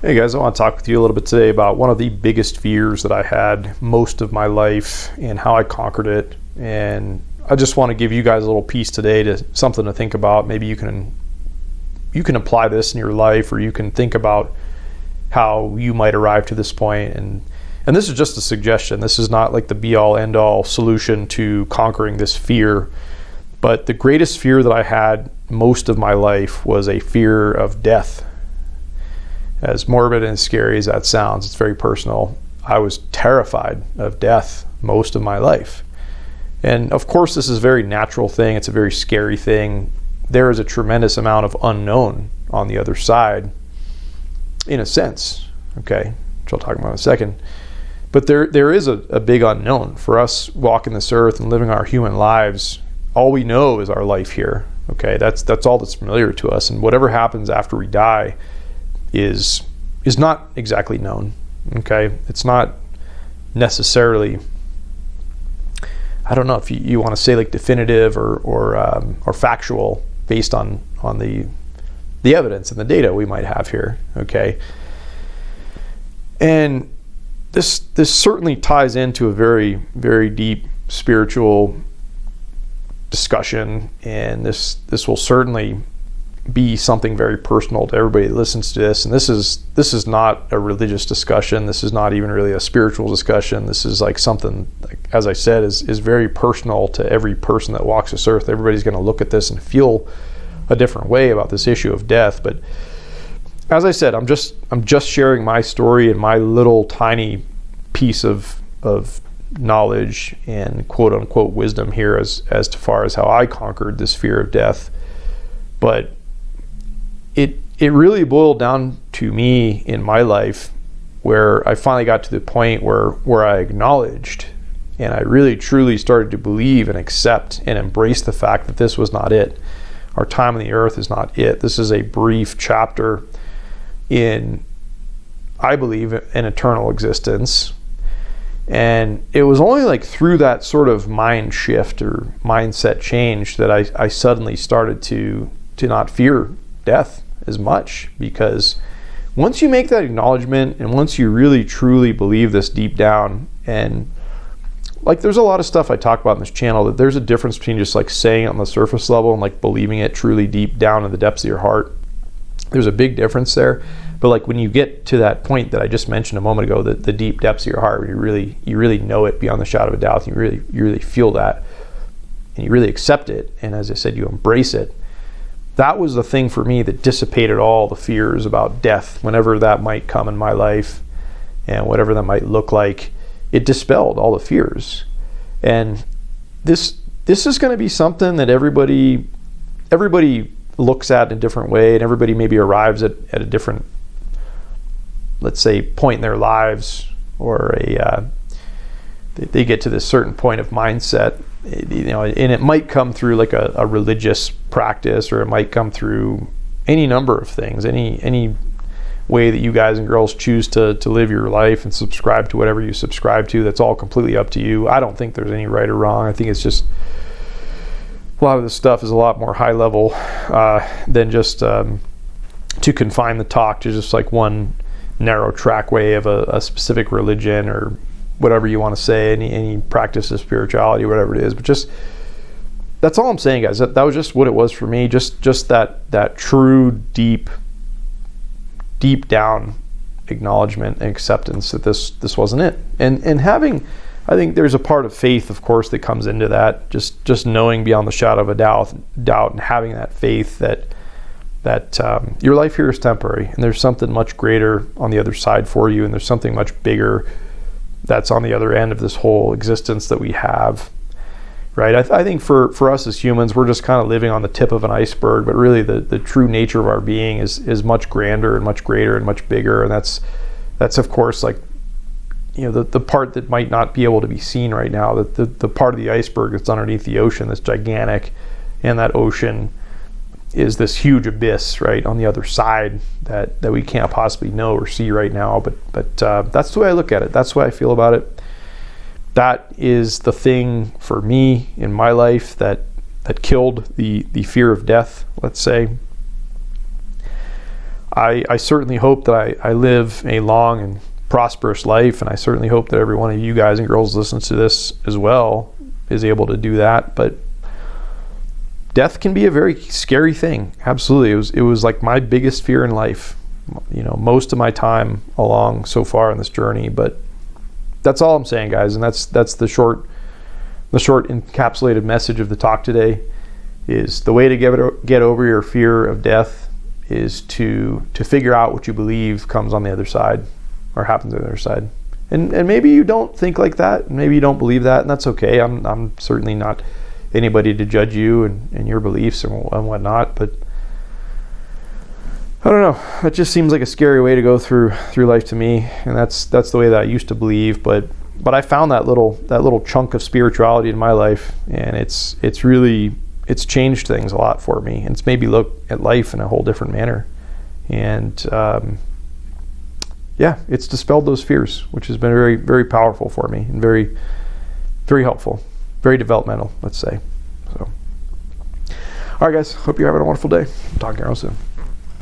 Hey guys, I want to talk with you a little bit today about one of the biggest fears that I had most of my life and how I conquered it. And I just want to give you guys a little piece today to something to think about. Maybe you can apply this in your life, or you can think about how you might arrive to this point. And this is just a suggestion. This is not like the be-all, end-all solution to conquering this fear. But the greatest fear that I had most of my life was a fear of death. As morbid and scary as that sounds, it's very personal. I was terrified of death most of my life. And of course, this is a very natural thing. It's a very scary thing. There is a tremendous amount of unknown on the other side, in a sense, okay, which I'll talk about in a second. But there is a big unknown. For us walking this earth and living our human lives, all we know is our life here, okay? That's all that's familiar to us. And whatever happens after we die is not exactly known, okay? It's not necessarily, I don't know if you want to say like definitive or factual based on the evidence and the data we might have here, okay? And this certainly ties into a very, very deep spiritual discussion, and this will certainly be something very personal to everybody that listens to this. And this is not a religious discussion. This is not even really a spiritual discussion. This is like something, like, as I said, is very personal to every person that walks this earth. Everybody's going to look at this and feel a different way about this issue of death. But as I said, I'm just sharing my story and my little tiny piece of knowledge and quote unquote wisdom here as far as how I conquered this fear of death. But it really boiled down to me in my life, where I finally got to the point where I acknowledged and I really truly started to believe and accept and embrace the fact that this was not it. Our time on the earth is not it. This is a brief chapter in, I believe, an eternal existence. And it was only like through that sort of mind shift or mindset change that I suddenly started to not fear death as much. Because once you make that acknowledgement, and once you really truly believe this deep down, and like there's a lot of stuff I talk about in this channel, that there's a difference between just like saying it on the surface level and like believing it truly deep down in the depths of your heart. There's a big difference there. But like when you get to that point that I just mentioned a moment ago, the deep depths of your heart, where you really know it beyond the shadow of a doubt, and you really feel that, and you really accept it, and as I said, you embrace it. That was the thing for me that dissipated all the fears about death, whenever that might come in my life, and whatever that might look like. It dispelled all the fears. And this is going to be something that everybody looks at in a different way, and everybody maybe arrives at a different, let's say, point in their lives, or they get to this certain point of mindset, and it might come through like a religious practice, or it might come through any number of things, any way that you guys and girls choose to live your life and subscribe to whatever you subscribe to. That's all completely up to you. I don't think there's any right or wrong. I think it's just a lot of this stuff is a lot more high level than just to confine the talk to just like one narrow trackway of a specific religion, or whatever you want to say, any practice of spirituality, whatever it is. But just, that's all I'm saying, guys. That was just what it was for me. Just that true deep down acknowledgement and acceptance that this wasn't it. And having, I think there's a part of faith, of course, that comes into that. Just knowing beyond the shadow of a doubt, and having that faith that your life here is temporary, and there's something much greater on the other side for you, and there's something much bigger that's on the other end of this whole existence that we have, right? I think for us as humans, we're just kind of living on the tip of an iceberg, but really the true nature of our being is much grander and much greater and much bigger. And that's of course, like, the part that might not be able to be seen right now, the part of the iceberg that's underneath the ocean, that's gigantic, and that ocean is this huge abyss right on the other side that we can't possibly know or see right now. But that's the way I look at it. That's the way I feel about it. That is the thing for me in my life that killed the fear of death, let's say. I certainly hope that I live a long and prosperous life, and I certainly hope that every one of you guys and girls listens to this as well is able to do that. But death can be a very scary thing. Absolutely. It was like my biggest fear in life, most of my time along so far in this journey. But that's all I'm saying, guys, and that's the short encapsulated message of the talk today. Is the way to get over your fear of death is to figure out what you believe comes on the other side or happens on the other side. And maybe you don't think like that, maybe you don't believe that, and that's okay. I'm certainly not anybody to judge you and your beliefs and whatnot, but I don't know, that just seems like a scary way to go through life to me, and that's the way that I used to believe. But I found that little chunk of spirituality in my life, and it's changed things a lot for me, and it's made me look at life in a whole different manner. And it's dispelled those fears, which has been very, very powerful for me and very, very helpful, very developmental, let's say. So, all right, guys, hope you're having a wonderful day. Talk to you real soon.